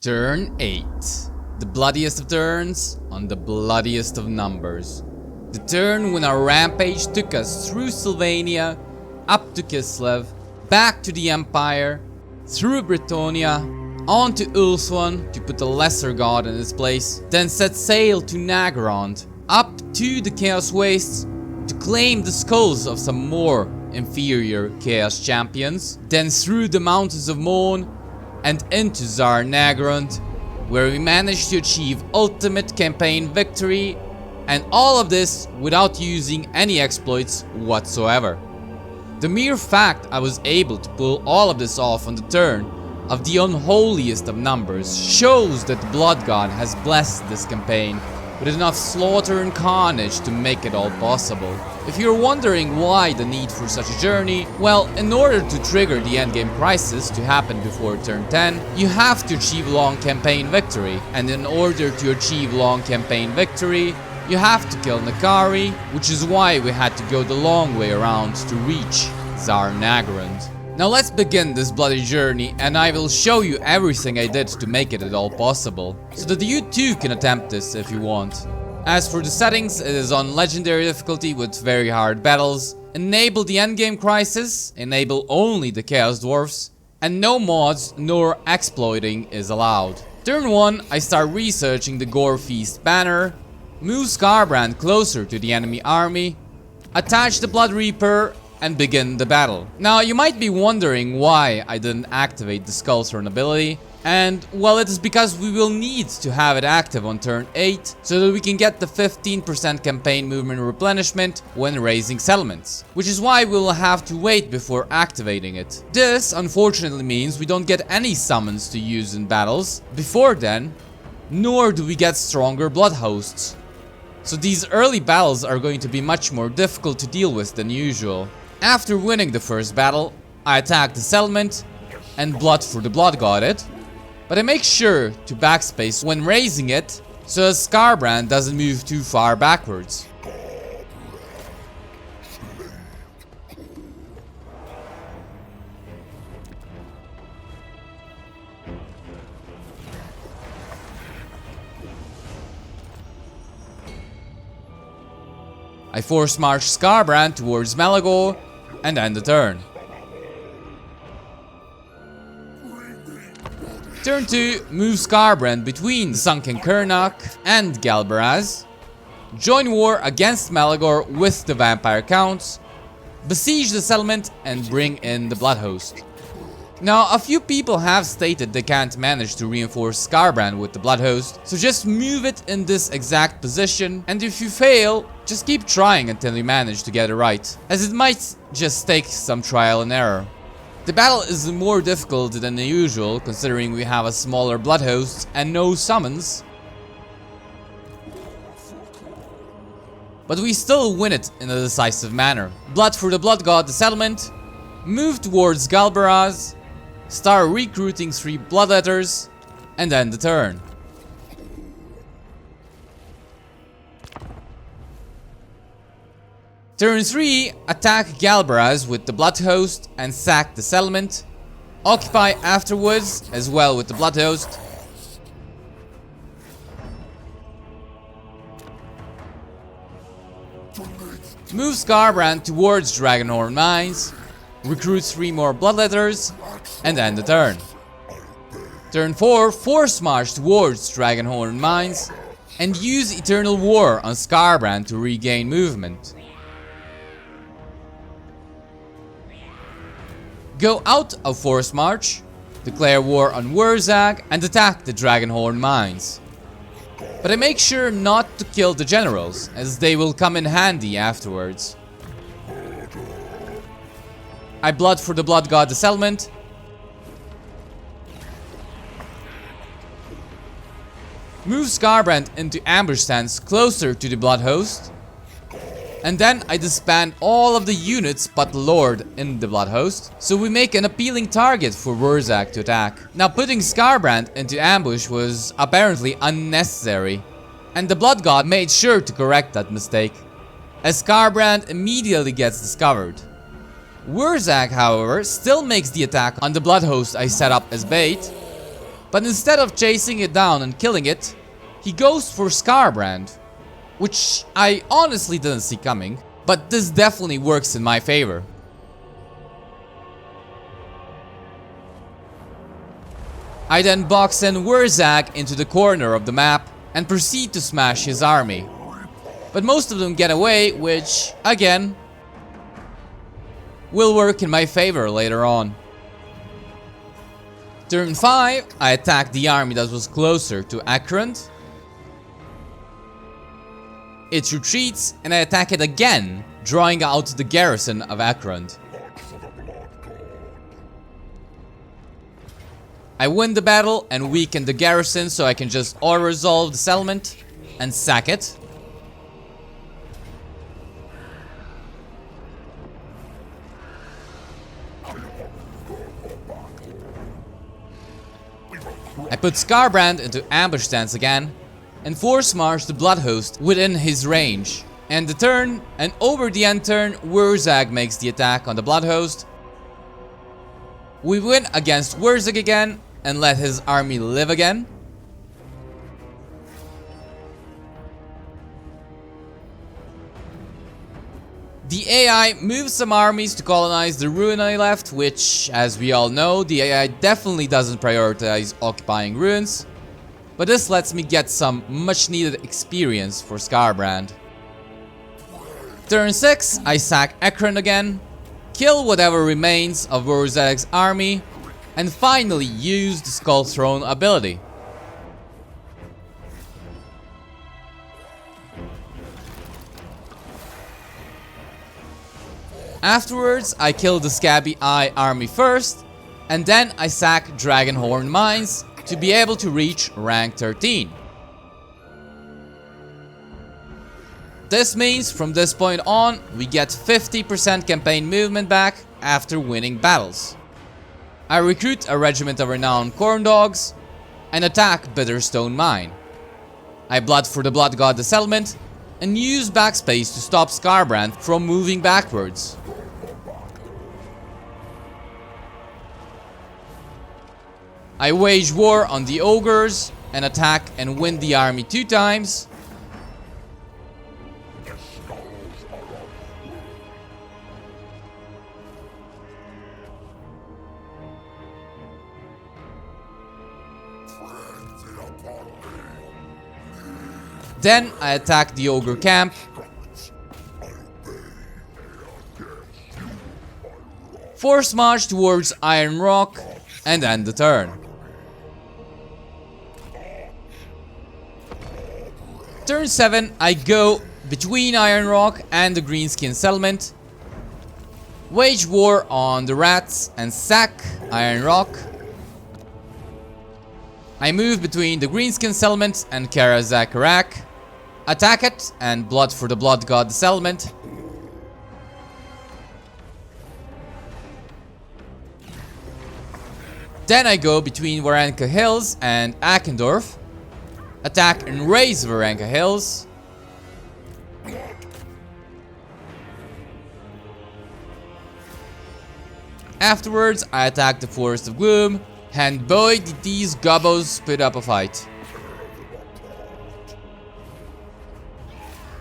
Turn 8. The bloodiest of turns on the bloodiest of numbers. The turn when our rampage took us through Sylvania, up to Kislev, back to the Empire, through Britannia, on to Ulthuan to put the lesser god in its place, then set sail to Naggarond, up to the Chaos Wastes to claim the skulls of some more inferior Chaos champions, then through the Mountains of Morn and into Zharr-Naggrund, where we managed to achieve ultimate campaign victory, and all of this without using any exploits whatsoever. The mere fact I was able to pull all of this off on the turn of the unholiest of numbers shows that the Blood God has blessed this campaign with enough slaughter and carnage to make it all possible. If you're wondering why the need for such a journey, well, in order to trigger the endgame crisis to happen before turn 10, you have to achieve long campaign victory, and in order to achieve long campaign victory, you have to kill Nakari, which is why we had to go the long way around to reach Zharr-Naggrund. Now let's begin this bloody journey, and I will show you everything I did to make it at all possible, so that you too can attempt this if you want. As for the settings, it is on legendary difficulty with very hard battles, enable the endgame crisis, enable only the chaos dwarfs, and no mods nor exploiting is allowed. Turn 1, I start researching the Gore Feast banner, move Skarbrand closer to the enemy army, attach the Blood Reaper, and begin the battle. Now you might be wondering why I didn't activate the Skull's Turn ability, and well, it is because we will need to have it active on turn 8 so that we can get the 15% campaign movement replenishment when raising settlements, which is why we will have to wait before activating it. This unfortunately means we don't get any summons to use in battles before then, nor do we get stronger blood hosts. So these early battles are going to be much more difficult to deal with than usual. After winning the first battle, I attack the settlement and blood for the blood got it, but I make sure to backspace when raising it so that Skarbrand doesn't move too far backwards. I force march Skarbrand towards Malagor and end the turn. Turn 2, move Skarbrand between Sunken Kurnak and Galbaraz, join war against Malagor with the vampire counts, besiege the settlement and bring in the blood host. Now, a few people have stated they can't manage to reinforce Skarbrand with the blood host, so just move it in this exact position, and if you fail, just keep trying until you manage to get it right, as it might just take some trial and error. The battle is more difficult than usual, considering we have a smaller blood host and no summons, but we still win it in a decisive manner. Blood for the blood god, the settlement, move towards Galbaraz, start recruiting 3 bloodletters, and end the turn. Turn 3, attack Galbaraz with the blood host and sack the settlement. Occupy afterwards as well with the blood host. Move Skarbrand towards Dragonhorn Mines, recruit 3 more bloodletters, and end the turn. Turn 4, force march towards Dragonhorn Mines, and use Eternal War on Skarbrand to regain movement. Go out of force march, declare war on Wurzag, and attack the Dragonhorn Mines. But I make sure not to kill the generals, as they will come in handy afterwards. I blood for the blood god, the settlement, move Skarbrand into ambush stance closer to the blood host, and then I disband all of the units but Lord in the blood host, so we make an appealing target for Wurzag to attack. Now putting Skarbrand into ambush was apparently unnecessary, and the blood god made sure to correct that mistake, as Skarbrand immediately gets discovered. Wurzag, however, still makes the attack on the blood host I set up as bait, But instead of chasing it down and killing it, he goes for Skarbrand, which I honestly didn't see coming, but this definitely works in my favor. I then box in Wurzag into the corner of the map and proceed to smash his army. But most of them get away, which, again, will work in my favor later on. Turn 5, I attack the army that was closer to Naggarond. It retreats and I attack it again, drawing out the garrison of Naggarond. I win the battle and weaken the garrison so I can just auto-resolve the settlement and sack it. I put Skarbrand into ambush stance again and force march the Bloodhost within his range. And the turn, and over the end turn, Wurzag makes the attack on the Bloodhost. We win against Wurzag again and let his army live again. The AI moves some armies to colonize the ruin I left, which, as we all know, the AI definitely doesn't prioritize occupying ruins. But this lets me get some much needed experience for Skarbrand. Turn 6, I sack Naggarond again, kill whatever remains of Wurzag's army, and finally use the Skull Throne ability. Afterwards, I kill the Scabby Eye army first, and then I sack Dragonhorn Mines to be able to reach rank 13. This means from this point on, we get 50% campaign movement back after winning battles. I recruit a regiment of renowned corn dogs and attack Bitterstone Mine. I blood for the Blood God the settlement and use backspace to stop Skarbrand from moving backwards. I wage war on the ogres and attack and win the army 2 times. Then I attack the ogre camp. Force march towards Iron Rock and end the turn. Turn 7, I go between Iron Rock and the Greenskin settlement, wage war on the rats and sack Iron Rock. I move between the Greenskin settlement and Karazakarak, attack it and blood for the Blood God settlement. Then I go between Varenka Hills and Akendorf, attack and raise Varenka Hills. Afterwards, I attack the Forest of Gloom, and boy did these gobbos put up a fight.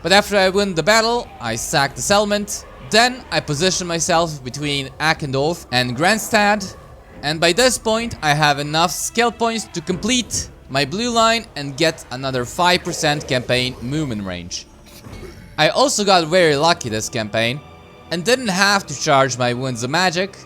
But after I win the battle, I sack the settlement. Then I position myself between Akendorf and Grandstad, and by this point I have enough skill points to complete my blue line and get another 5% campaign movement range. I also got very lucky this campaign and didn't have to charge my Winds of Magic,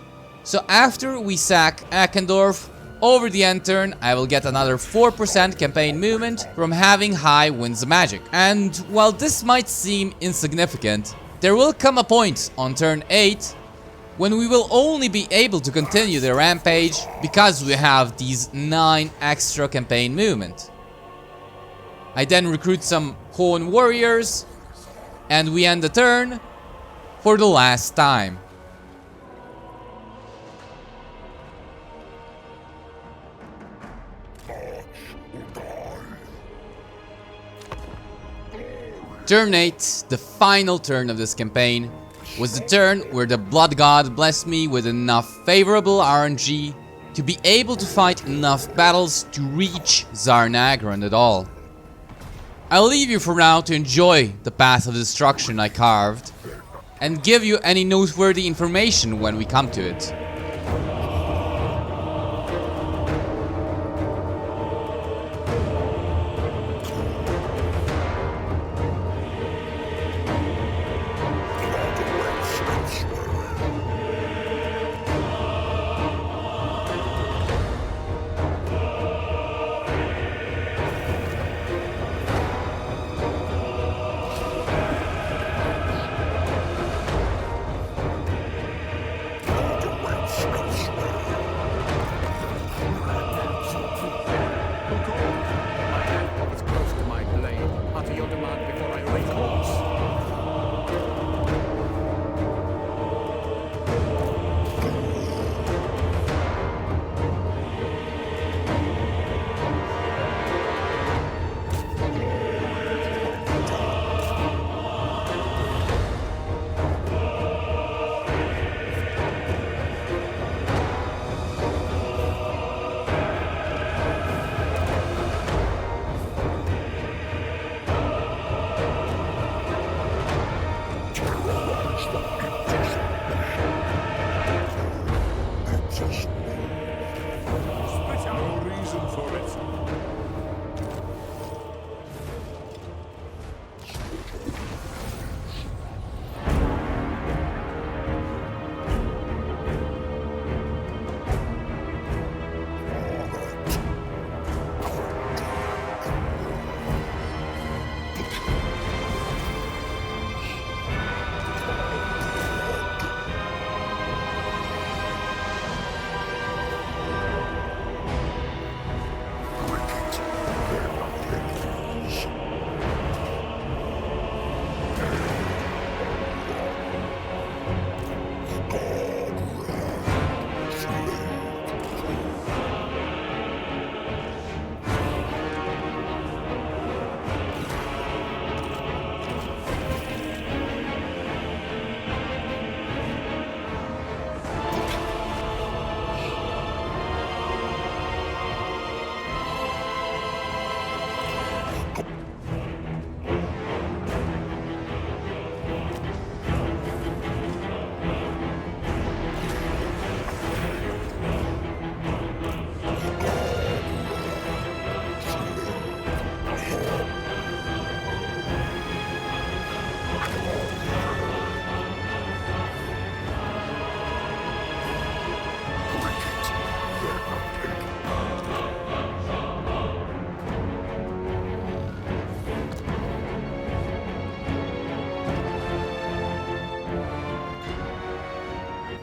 so after we sack Akendorf, over the end turn I will get another 4% campaign movement from having high Winds of Magic. And while this might seem insignificant, there will come a point on turn 8 when we will only be able to continue the rampage because we have these 9 extra campaign movement. I then recruit some Khorne warriors and we end the turn for the last time. Turn 8, the final turn of this campaign, was the turn where the Blood God blessed me with enough favorable RNG to be able to fight enough battles to reach Zharr-Naggrund at all. I'll leave you for now to enjoy the path of destruction I carved, and give you any noteworthy information when we come to it.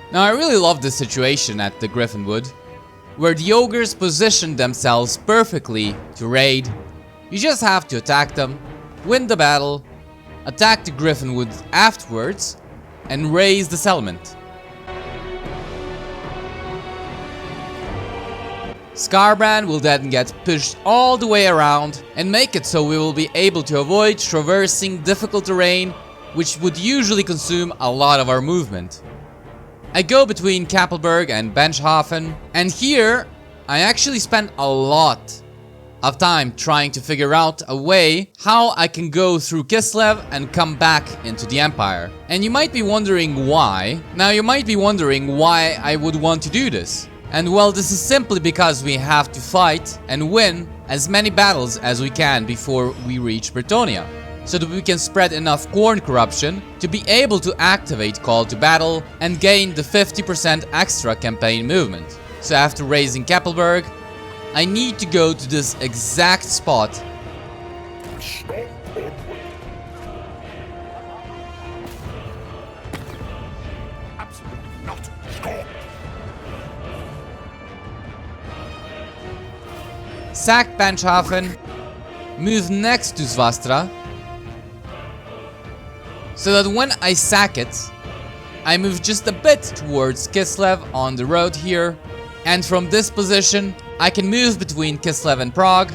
Now I really love this situation at the Gryphon Wood, where the ogres positioned themselves perfectly to raid. You just have to attack them, win the battle, attack the Gryphon Wood afterwards, and raise the settlement. Skarbrand will then get pushed all the way around and make it so we will be able to avoid traversing difficult terrain, which would usually consume a lot of our movement. I go between Kappelberg and Benchhafen, and here I actually spent a lot of time trying to figure out a way how I can go through Kislev and come back into the Empire. And you might be wondering why. Now you might be wondering why I would want to do this. And well, this is simply because we have to fight and win as many battles as we can before we reach Bretonnia, so that we can spread enough Khorne corruption to be able to activate Call to Battle and gain the 50% extra campaign movement. So after raising Kappelberg, I need to go to this exact spot. Absolutely not. Stop. Sack Benchhafen, move next to Svastra, so that when I sack it, I move just a bit towards Kislev on the road here, and from this position I can move between Kislev and Prague.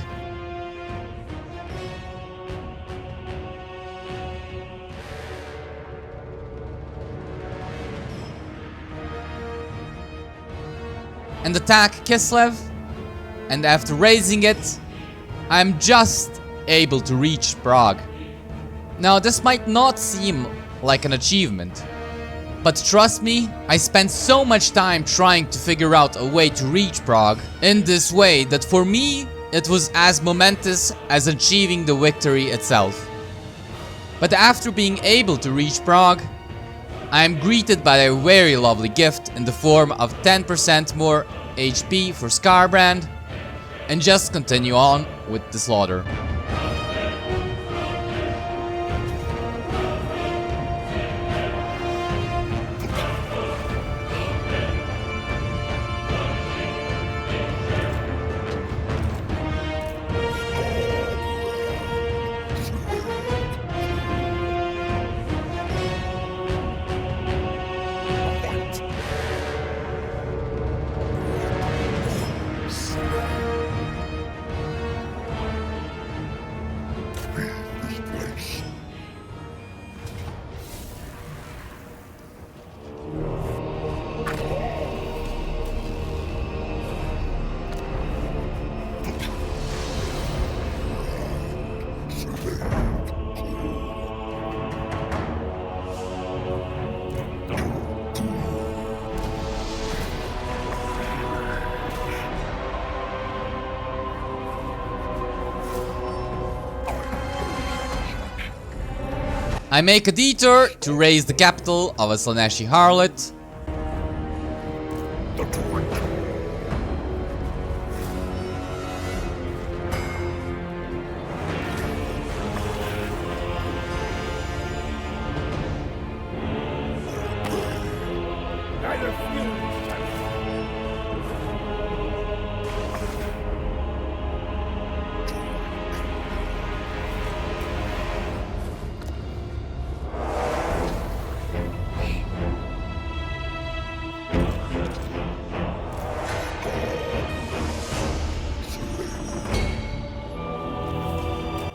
And and attack Kislev, and after raising it, I'm just able to reach Prague. Now this might not seem like an achievement, but trust me, I spent so much time trying to figure out a way to reach Prague in this way that for me, it was as momentous as achieving the victory itself. But after being able to reach Prague, I am greeted by a very lovely gift in the form of 10% more HP for Skarbrand, and just continue on with the slaughter. I make a detour to raise the capital of a Slaaneshi harlot.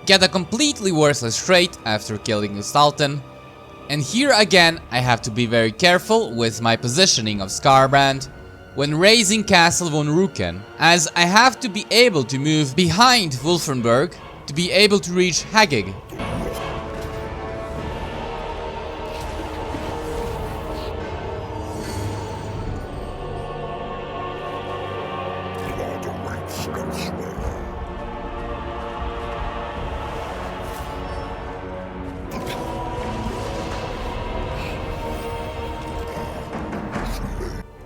Get a completely worthless trait after killing the Sultan. And here again I have to be very careful with my positioning of Skarbrand when raising Castle von Ruken, as I have to be able to move behind Wulfenberg to be able to reach Hagig.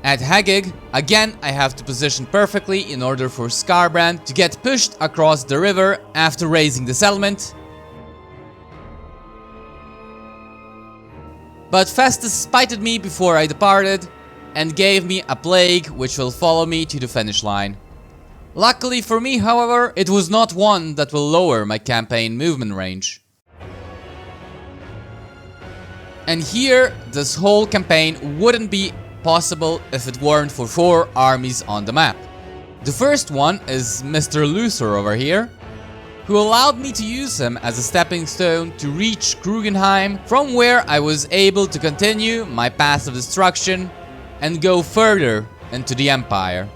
At Hagig, again I have to position perfectly in order for Skarbrand to get pushed across the river after raising the settlement. But Festus spited me before I departed and gave me a plague which will follow me to the finish line. Luckily for me, however, it was not one that will lower my campaign movement range. And here, this whole campaign wouldn't be possible if it weren't for 4 armies on the map. The first one is Mr. Luther over here, who allowed me to use him as a stepping stone to reach Krugenheim, from where I was able to continue my path of destruction and go further into the Empire.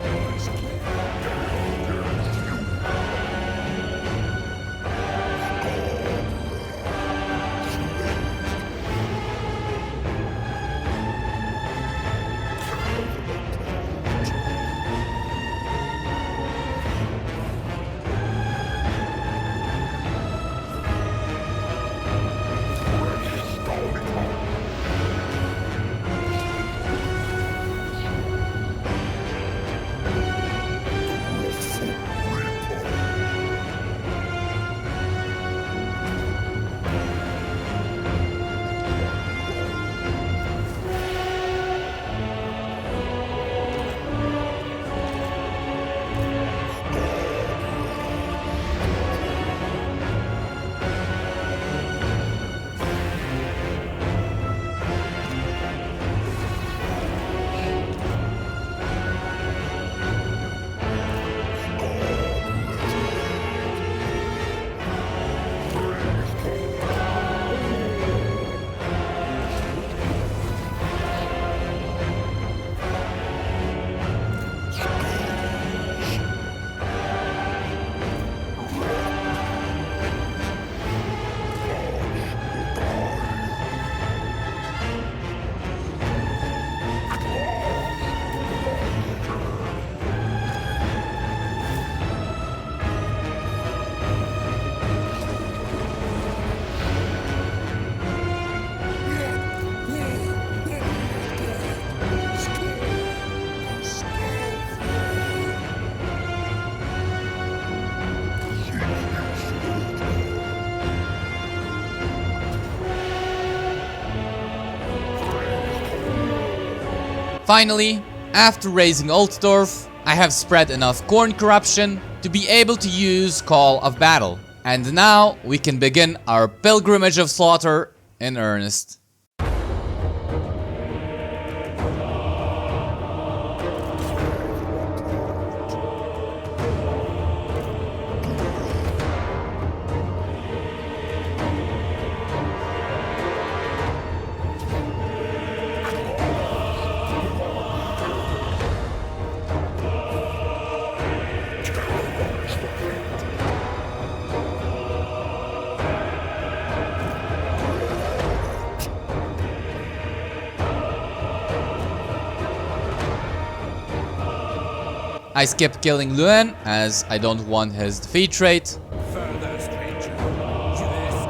Finally, after raising Altdorf, I have spread enough Khorne corruption to be able to use Call of Battle. And now we can begin our pilgrimage of slaughter in earnest. I skip killing Ulthuan as I don't want his defeat rate. Further, stranger. To this.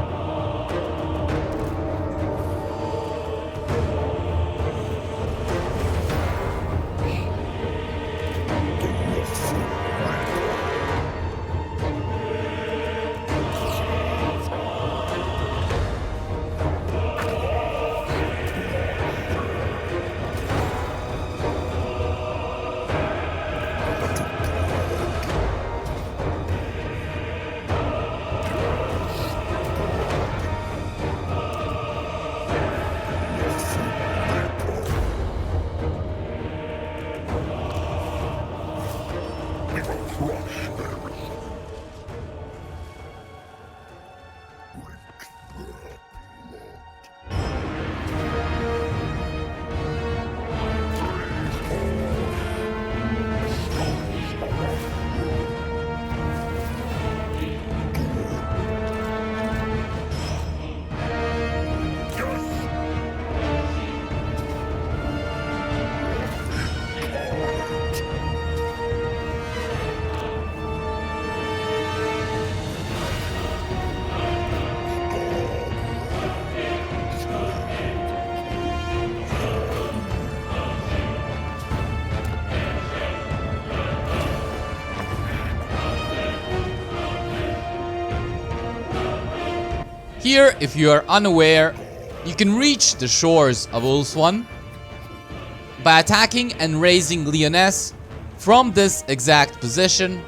Here, if you are unaware, you can reach the shores of Ulthuan by attacking and raising Lyonesse from this exact position.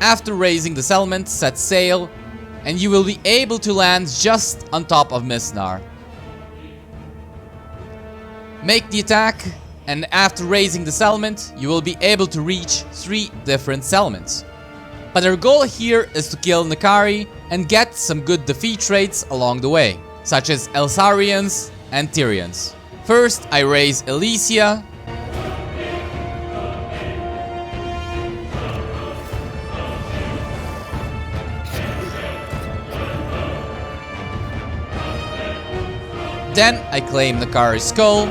After raising the settlement, set sail, and you will be able to land just on top of Misnar. Make the attack, and after raising the settlement, you will be able to reach 3 different settlements. But our goal here is to kill Nakari and get some good defeat rates along the way, such as Elsarians and Tyrians. First, I raise Elysia. Then I claim Nakari's skull.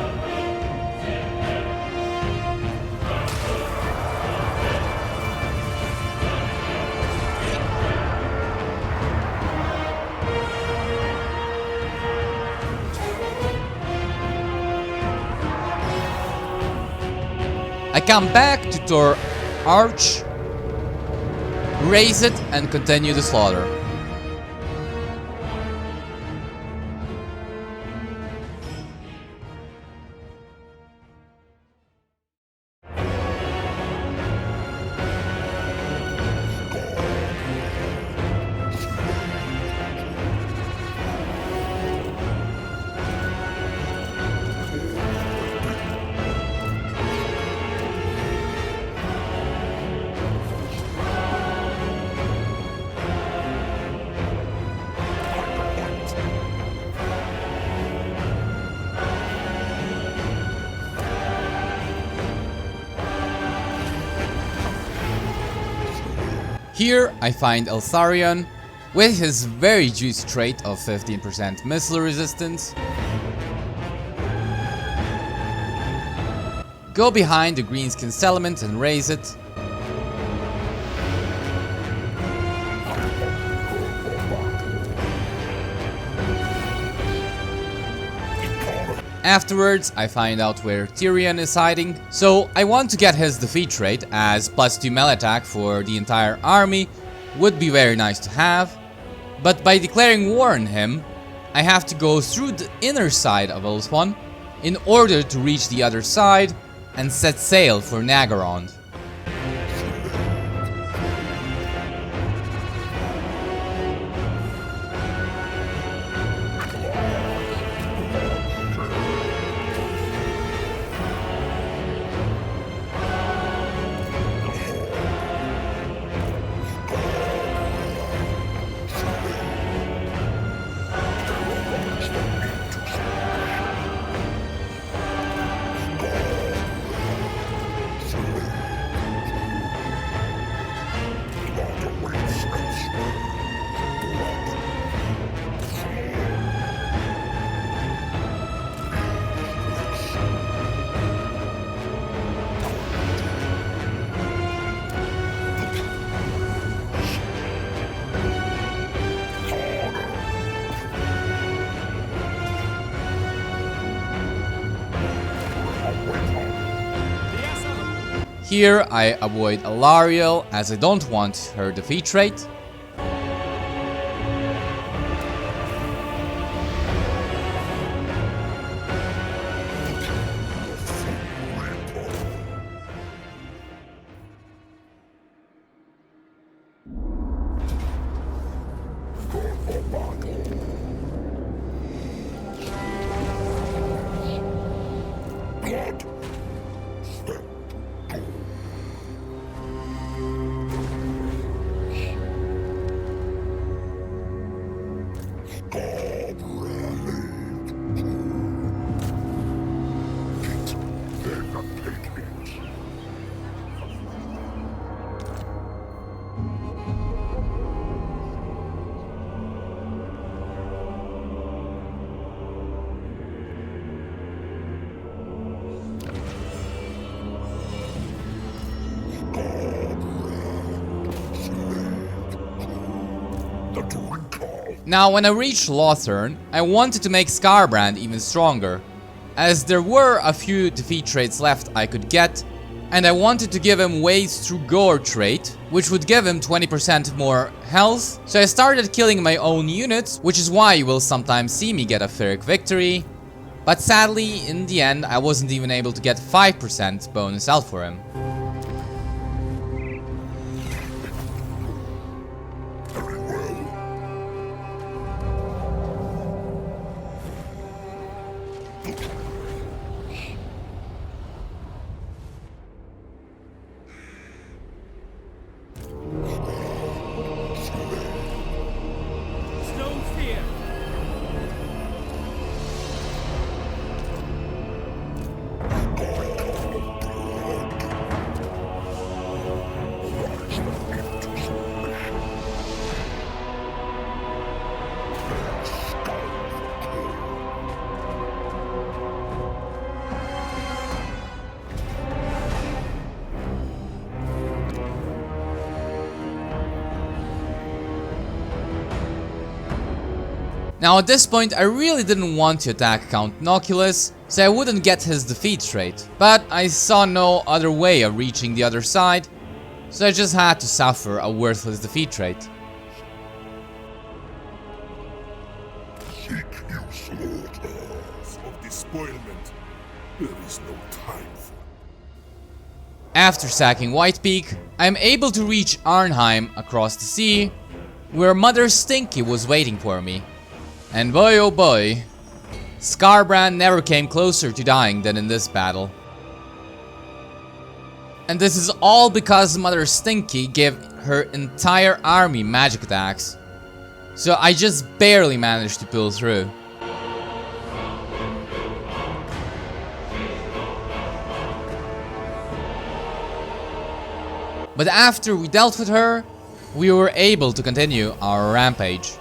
I come back to Tor Arch, raise it, and continue the slaughter. Here I find Elsarion with his very juicy trait of 15% missile resistance. Go behind the greenskin settlement and raise it. Afterwards, I find out where Tyrion is hiding, so I want to get his defeat rate, as +2 melee attack for the entire army would be very nice to have. But by declaring war on him, I have to go through the inner side of Ulthuan in order to reach the other side and set sail for Naggarond. Here I avoid Alariel as I don't want her defeat rate. Now when I reached Lothern, I wanted to make Skarbrand even stronger, as there were a few defeat traits left I could get, and I wanted to give him Ways Through Gore trait, which would give him 20% more health, so I started killing my own units, which is why you will sometimes see me get a Pyrrhic victory, but sadly, in the end, I wasn't even able to get 5% bonus out for him. Now at this point I really didn't want to attack Count Noculus, so I wouldn't get his defeat rate, but I saw no other way of reaching the other side, so I just had to suffer a worthless defeat rate. Seek you slaughters of despoilment. There is no time for. After sacking White Peak, I am able to reach Arnheim across the sea, where Mother Stinky was waiting for me. And boy oh boy, Skarbrand never came closer to dying than in this battle. And this is all because Mother Stinky gave her entire army magic attacks. So I just barely managed to pull through. But after we dealt with her, we were able to continue our rampage.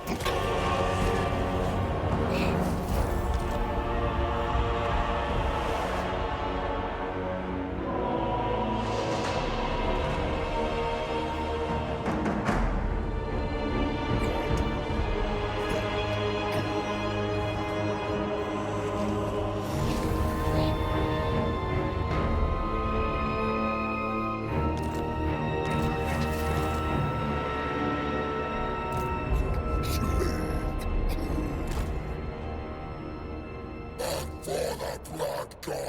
blood god!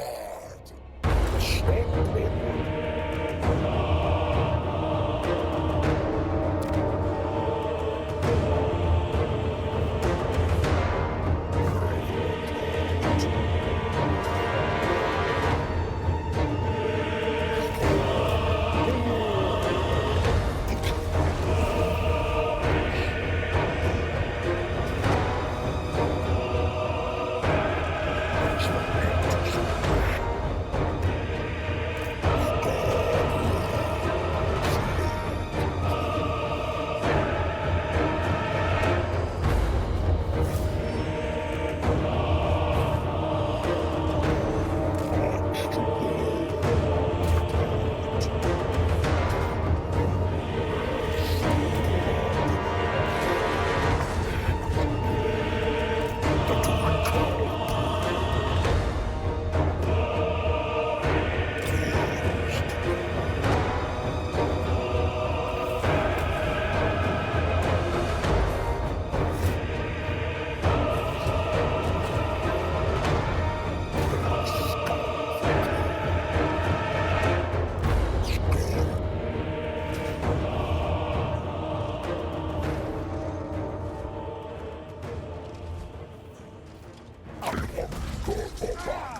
Stop!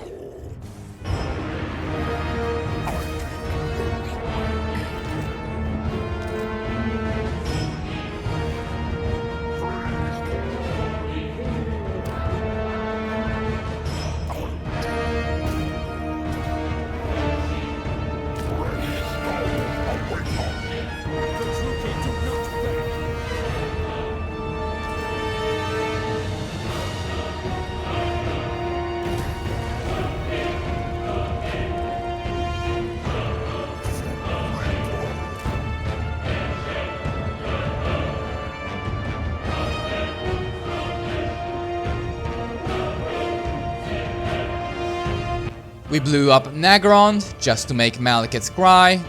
We blew up Naggarond just to make Malekith's cry.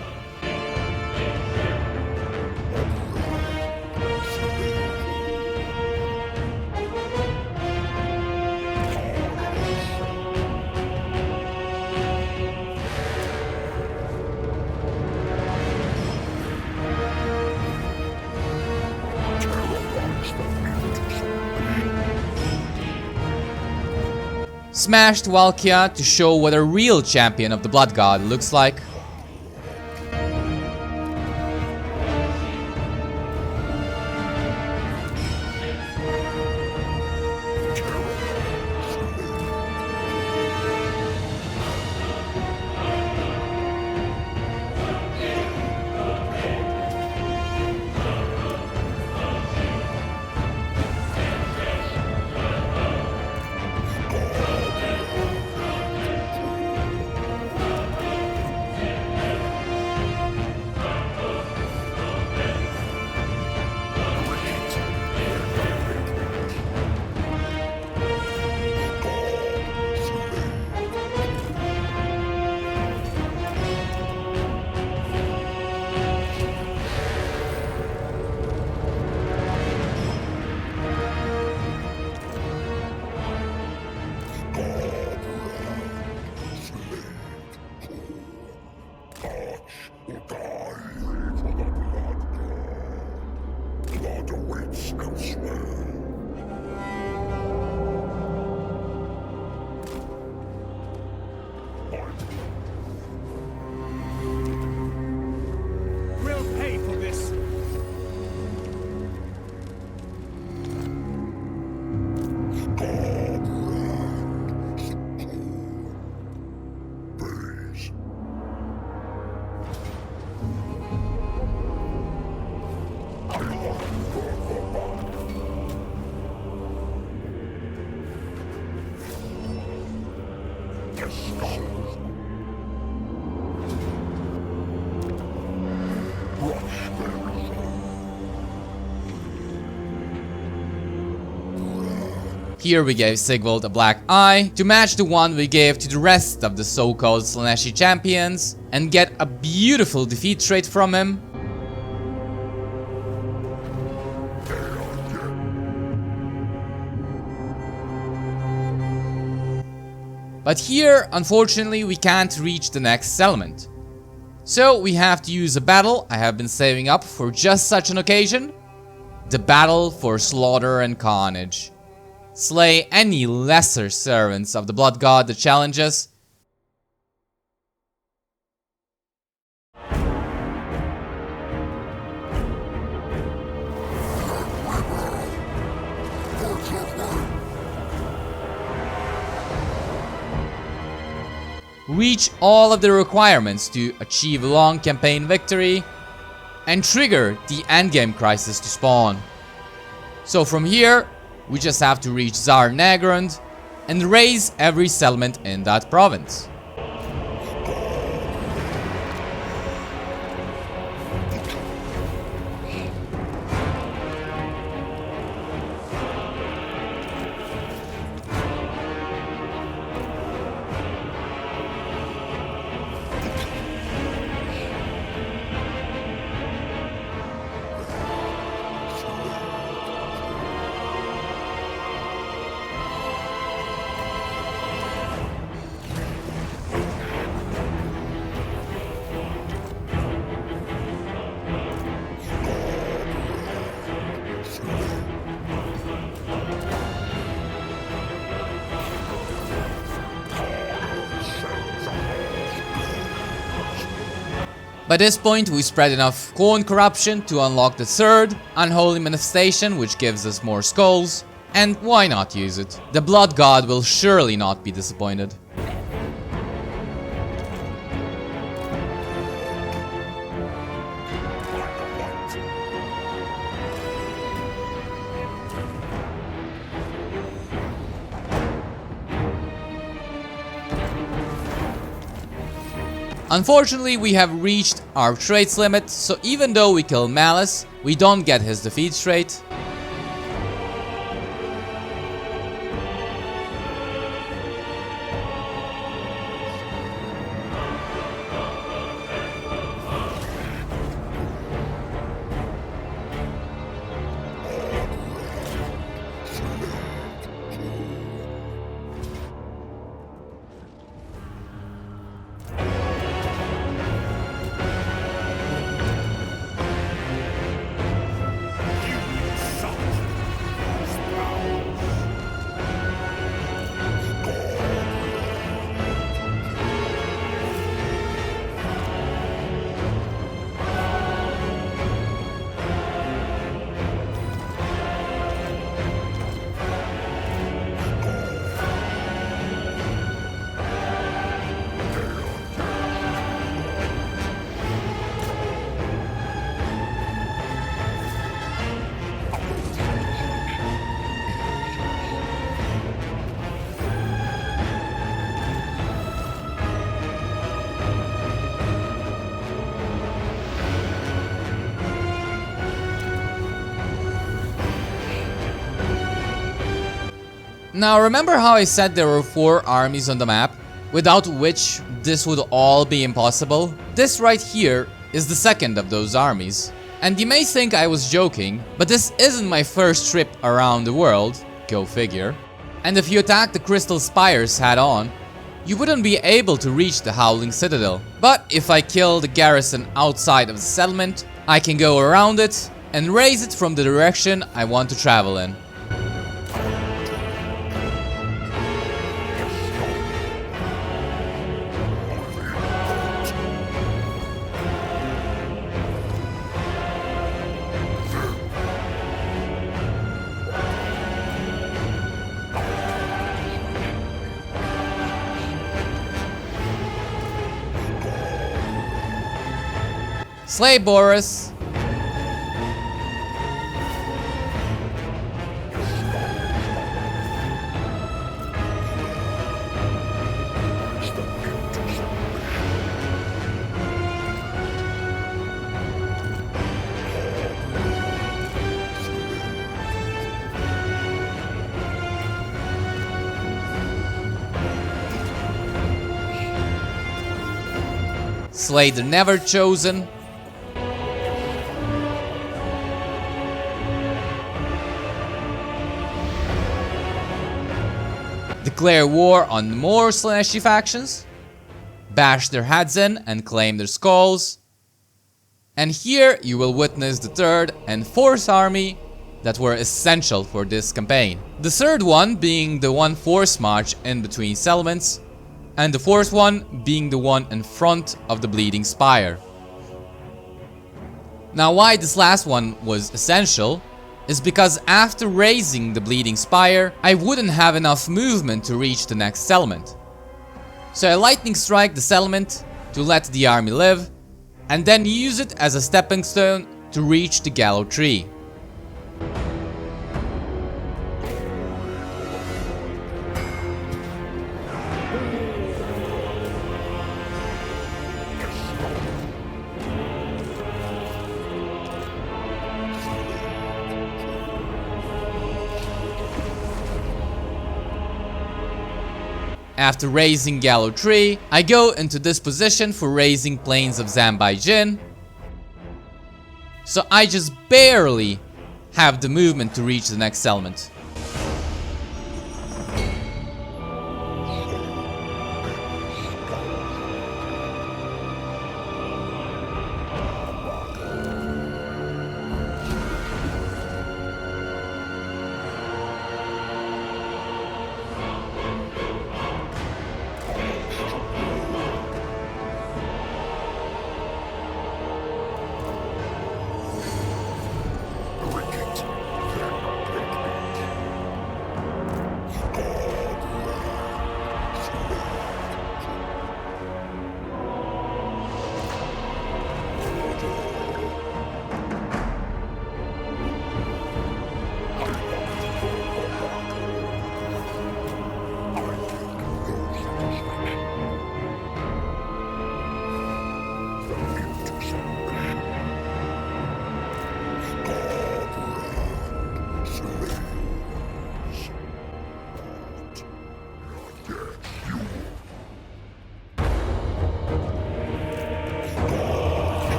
Smashed Valkia to show what a real champion of the Blood God looks like. We'll pay for this. Here we gave Sigvald a black eye to match the one we gave to the rest of the so-called Slaaneshi champions and get a beautiful defeat trait from him. But here, unfortunately, we can't reach the next settlement. So we have to use a battle I have been saving up for just such an occasion. The battle for slaughter and carnage. Slay any lesser servants of the blood god that challenges. Reach all of the requirements to achieve a long campaign victory, and trigger the endgame crisis to spawn. So from here, we just have to reach Zharr-Naggrund and raise every settlement in that province. By this point, we spread enough Khorne corruption to unlock the third unholy manifestation, which gives us more skulls. And why not use it? The blood god will surely not be disappointed. Unfortunately, we have reached our traits limit, so even though we kill Malice, we don't get his defeat trait. Now remember how I said there were 4 armies on the map, without which this would all be impossible? This right here is the second of those armies. And you may think I was joking, but this isn't my first trip around the world, go figure. And if you attack the Crystal Spires head on, you wouldn't be able to reach the Howling Citadel. But if I kill the garrison outside of the settlement, I can go around it and raise it from the direction I want to travel in. Slay Boris. Slay the Never Chosen. declare war on more slashy factions, bash their heads in and claim their skulls. And here you will witness the third and fourth army that were essential for this campaign. The third one being the one force march in between settlements, and the fourth one being the one in front of the Bleeding Spire. Now why this last one was essential is because after raising the Bleeding Spire, I wouldn't have enough movement to reach the next settlement. So I lightning strike the settlement to let the army live, and then use it as a stepping stone to reach the Gallow Tree. After raising Gallow Tree, I go into this position for raising Plains of Zambijin. So I just barely have the movement to reach the next settlement.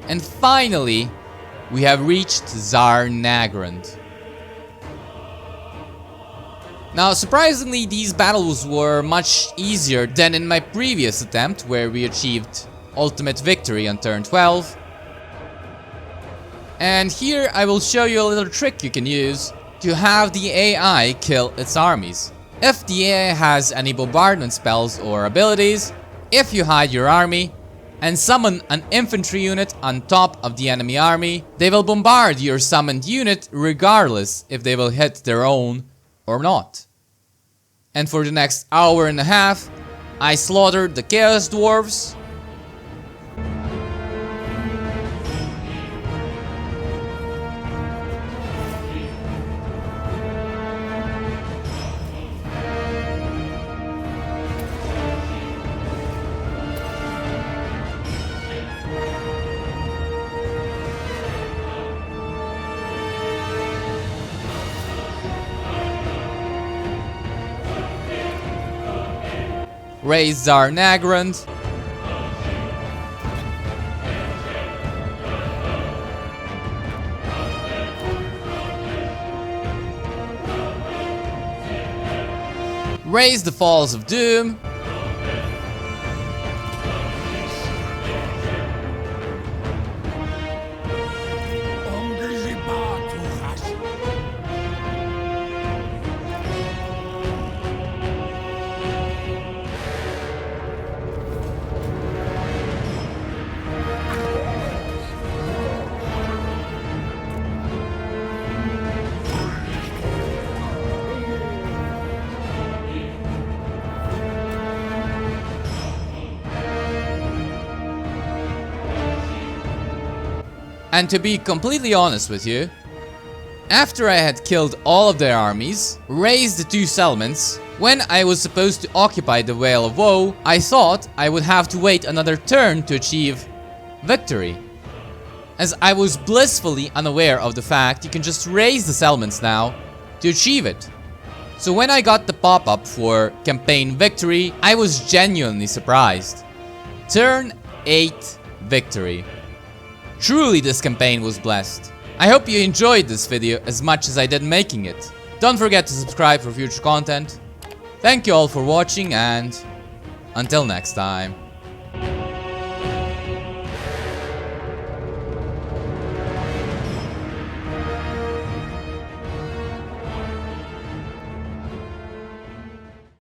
And finally, we have reached Zharr-Naggrund. Now, surprisingly, these battles were much easier than in my previous attempt, where we achieved ultimate victory on turn 12. And here I will show you a little trick you can use to have the AI kill its armies. If the AI has any bombardment spells or abilities, if you hide your army and summon an infantry unit on top of the enemy army, they will bombard your summoned unit regardless if they will hit their own or not. And for the next hour and a half, I slaughtered the Chaos Dwarves, raised Zharr-Naggrund, raised the Falls of Doom, And to be completely honest with you, after I had killed all of their armies, raised the 2 settlements, when I was supposed to occupy the Vale of Woe, I thought I would have to wait another turn to achieve victory. As I was blissfully unaware of the fact you can just raise the settlements now to achieve it. So when I got the pop-up for campaign victory, I was genuinely surprised. Turn 8 victory. Truly this campaign was blessed. I hope you enjoyed this video as much as I did making it. Don't forget to subscribe for future content. Thank you all for watching, and until next time.